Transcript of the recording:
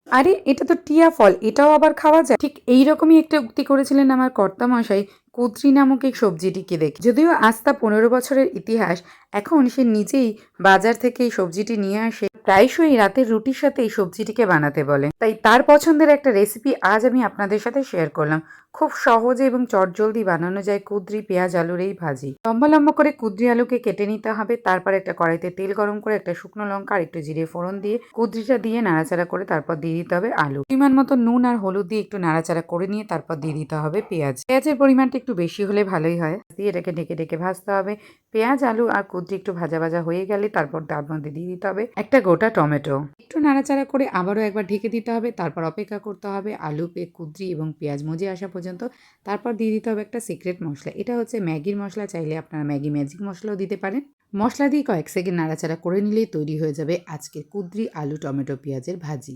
আরে এটা তো টিয়া ফল, এটাও আবার খাওয়া যায়? ঠিক এইরকমই একটা উক্তি করেছিলেন আমার কর্তামশাই কুদ্রি নামক এই সবজিটিকে দেখে। যদিও আজ তা 15 বছরের ইতিহাস, এখন সে নিজেই বাজার থেকে এই সবজিটি নিয়ে আসে, প্রায়শই রাতের রুটির সাথে এই সবজিটিকে বানাতে বলে। তাই তার পছন্দের একটা রেসিপি আজ আমি আপনাদের সাথে শেয়ার করলাম। খুব সহজে এবং চটজলদি বানানো যায় কুদ্রি পেঁয়াজ আলুর এই ভাজি। লম্বা লম্বা করে কুদ্রি আলুকে কেটে নিতে হবে। তারপর একটা কড়াইতে তেল গরম করে একটা শুকনো লঙ্কা আর একটু জিরে ফোড়ন দিয়ে কুদ্রিটা দিয়ে নাড়াচাড়া করে তারপর দিয়ে দিতে হবে আলু। পরিমাণ মতো নুন আর হলুদ দিয়ে একটু নাড়াচাড়া করে নিয়ে তারপর দিয়ে দিতে হবে পেঁয়াজ। পেঁয়াজের পরিমাণটা একটু বেশি হলে ভালোই হয়। দিয়ে এটাকে ঢেকে ঢেকে ভাজতে হবে। পেঁয়াজ আলু আর কুদ্রি একটু ভাজা ভাজা হয়ে গেলে তারপর তার মধ্যে দিয়ে দিতে হবে একটা গোটা টমেটো। একটু নাড়াচাড়া করে আবারও একবার ঢেকে দিতে হবে। তারপর অপেক্ষা করতে হবে আলু কুদ্রি এবং পেঁয়াজ মজে আসা পর্যন্ত। তারপর দিয়ে দিতে হবে একটা সিক্রেট মশলা। এটা হচ্ছে ম্যাগির মশলা, চাইলে আপনারা ম্যাগি ম্যাজিক মশলাও দিতে পারেন। মশলা দিয়ে কয়েক সেকেন্ড নাড়াচাড়া করে নিলেই তৈরি হয়ে যাবে আজকের কুদ্রি আলু টমেটো পেঁয়াজের ভাজি।